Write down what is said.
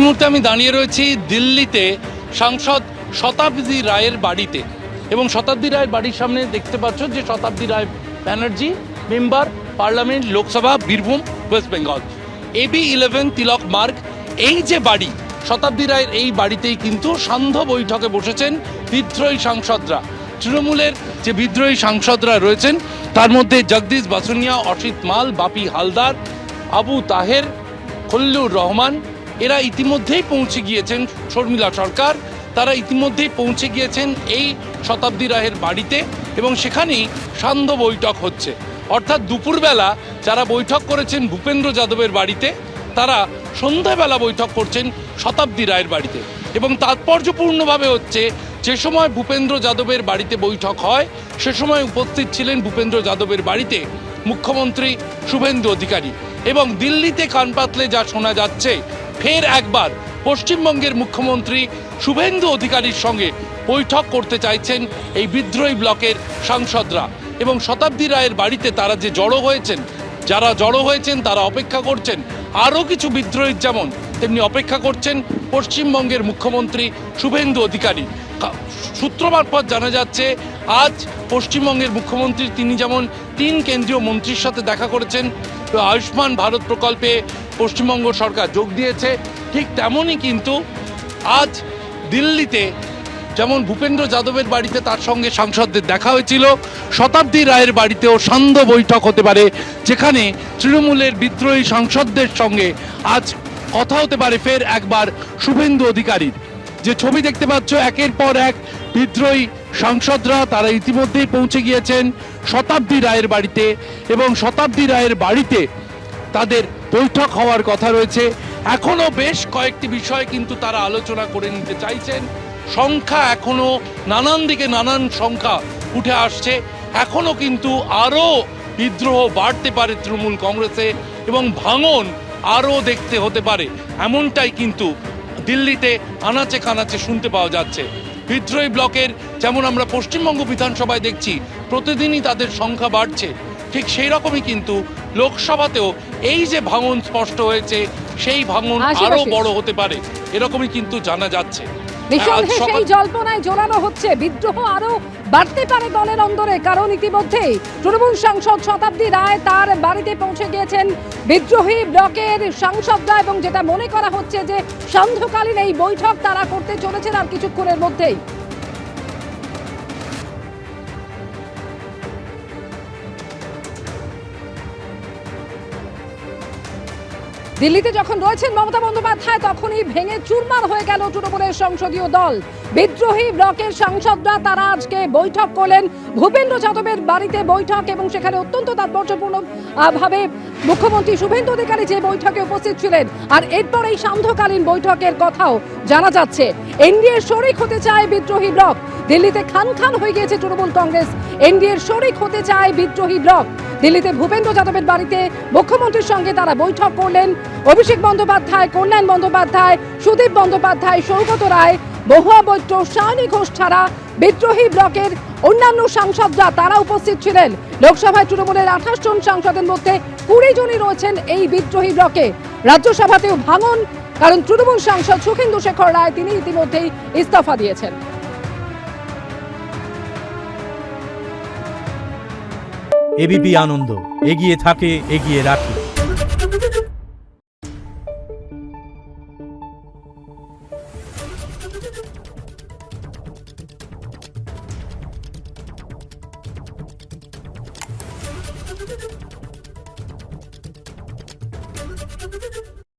মুহূর্তে আমি দাঁড়িয়ে রয়েছি দিল্লিতে সাংসদ শতাব্দী রায়ের বাড়িতে, এবং শতাব্দী রায়ের বাড়ির সামনে দেখতে পাচ্ছ যে Satabdi Roy Banerjee, member parliament, Lok Sabha, Birbhum, West Bengal, AB11 Tilak Marg. এই যে বাড়ি শতাব্দী রায়ের, এই বাড়িতেই কিন্তু সান্ধ্য বৈঠকে বসেছেন বিদ্রোহী সাংসদরা। তৃণমূলের যে বিদ্রোহী সাংসদরা রয়েছেন তার মধ্যে জগদীশ বাসুনিয়া, অসিত মাল, বাপি হালদার, আবু তাহের, খল্লুর রহমান, এরা ইতিমধ্যেই পৌঁছে গিয়েছেন। শর্মিলা সরকার, তারা ইতিমধ্যেই পৌঁছে গিয়েছেন এই শতাব্দী রায়ের বাড়িতে, এবং সেখানেই সান্ধ্য বৈঠক হচ্ছে। অর্থাৎ দুপুরবেলা যারা বৈঠক করেছেন ভূপেন্দ্র যাদবের বাড়িতে, তারা সন্ধ্যাবেলা বৈঠক করছেন শতাব্দী রায়ের বাড়িতে। এবং তাৎপর্যপূর্ণভাবে হচ্ছে, যে সময় ভূপেন্দ্র যাদবের বাড়িতে বৈঠক হয় সে সময় উপস্থিত ছিলেন ভূপেন্দ্র যাদবের বাড়িতে মুখ্যমন্ত্রী শুভেন্দু অধিকারী। এবং দিল্লিতে কান পাতলে যা শোনা যাচ্ছে, ফের একবার পশ্চিমবঙ্গের মুখ্যমন্ত্রী শুভেন্দু অধিকারীর সঙ্গে বৈঠক করতে চাইছেন এই বিদ্রোহী ব্লকের সাংসদরা। এবং শতাব্দী রায়ের বাড়িতে তারা যে জড়ো হয়েছেন, যারা জড়ো হয়েছেন তারা অপেক্ষা করছেন আরও কিছু বিদ্রোহীর যেমন, তেমনি অপেক্ষা করছেন পশ্চিমবঙ্গের মুখ্যমন্ত্রী শুভেন্দু অধিকারী। সূত্র মারফত জানা যাচ্ছে আজ পশ্চিমবঙ্গের মুখ্যমন্ত্রী তিনি যেমন 3 কেন্দ্রীয় মন্ত্রীর সাথে দেখা করেছেন, আয়ুষ্মান ভারত প্রকল্পে পশ্চিমবঙ্গ সরকার যোগ দিয়েছে, ঠিক তেমনই কিন্তু আজ দিল্লিতে যেমন ভূপেন্দ্র যাদবের বাড়িতে তার সঙ্গে সাংসদদের দেখা হয়েছিল, শতাব্দী রায়ের বাড়িতেও সান্ধ্য বৈঠক হতে পারে, যেখানে তৃণমূলের বিদ্রোহী সাংসদদের সঙ্গে আজ কথা হতে পারে ফের একবার শুভেন্দু অধিকারীর। যে ছবি দেখতে পাচ্ছ, একের পর এক বিদ্রোহী সাংসদরা তারা ইতিমধ্যেই পৌঁছে গিয়েছেন শতাব্দী রায়ের বাড়িতে, এবং শতাব্দী রায়ের বাড়িতে তাদের বৈঠক হওয়ার কথা রয়েছে। এখনো বেশ কয়েকটি বিষয় কিন্তু তারা আলোচনা করে নিতে চাইছেন। সংখ্যা এখনো নানান দিকে নানান সংখ্যা উঠে আসছে, এখনো কিন্তু আরও বিদ্রোহ বাড়তে পারে তৃণমূল কংগ্রেসে, এবং ভাঙন আরও দেখতে হতে পারে, এমনটাই কিন্তু দিল্লিতে আনাচে কানাচে শুনতে পাওয়া যাচ্ছে। বিদ্রোহী ব্লকের যেমন আমরা পশ্চিমবঙ্গ বিধানসভায় দেখছি প্রতিদিনই তাদের সংখ্যা বাড়ছে, ঠিক সেই রকমই কিন্তু লোকসভাতেও এই যে ভাঙন স্পষ্ট হয়েছে, সেই ভাঙন আরো বড় হতে পারে, এরকমই কিন্তু জানা যাচ্ছে। নিঃসন্দেহে সেই জল্পনায় জোরালো হচ্ছে, বিদ্রোহ আরো বাড়তে পারে দলের অন্দরে, কারণ ইতিমধ্যেই তৃণমূল সাংসদ শতাব্দী রায় তার বাড়িতে পৌঁছে গিয়েছেন বিদ্রোহী ব্লকের সাংসদরা, এবং যেটা মনে করা হচ্ছে যে সান্ধ্যকালীন এই বৈঠক তারা করতে চলেছেন আর কিছুক্ষণের মধ্যেই। দিল্লিতে যখন রয়েছেন মমতা বন্দ্যোপাধ্যায়, তখনই ভেঙে চুরমার হয়ে গেল তৃণমূলের সংসদীয় দল। বিদ্রোহী ব্লকের সাংসদরা তারা আজকে বৈঠক করলেন ভূপেন্দ্র যাদবের বাড়িতে বৈঠক, এবং সেখানে অত্যন্ত তাৎপর্যপূর্ণ ভাবে মুখ্যমন্ত্রী শুভেন্দু অধিকারী যে বৈঠকে উপস্থিত ছিলেন। আর এরপর এই সান্ধ্যকালীন বৈঠকের কথাও জানা যাচ্ছে। এনডিএর শরিক হতে চায় বিদ্রোহী ব্লক। দিল্লিতে খান খান হয়ে গিয়েছে তৃণমূল কংগ্রেস, এনডিএর শরিক হতে চায় বিদ্রোহী ব্লক। দিল্লিতে ভূপেন্দ্র যাদবের বাড়িতে মুখ্যমন্ত্রীর সঙ্গে তারা বৈঠক করলেন। অভিষেক বন্দ্যোপাধ্যায়, কল্যাণ বন্দ্যোপাধ্যায়, সুদীপ বন্দ্যোপাধ্যায়, সৌগত রায়, মহুয়া বৈদ্য, শায়নী ঘোষ ছাড়া বিদ্রোহী ব্লকের অন্যান্য সাংসদরা তারা উপস্থিত ছিলেন। লোকসভায় তৃণমূলের 28 জন সাংসদের মধ্যে 20 জনই রয়েছেন এই বিদ্রোহী ব্লকে। রাজ্যসভাতেও ভাঙন, কারণ তৃণমূল সাংসদ সুখেন্দু শেখর রায় তিনি ইতিমধ্যেই ইস্তফা দিয়েছেন। এবিপি আনন্দ, এগিয়ে থাকে, এগিয়ে রাখে।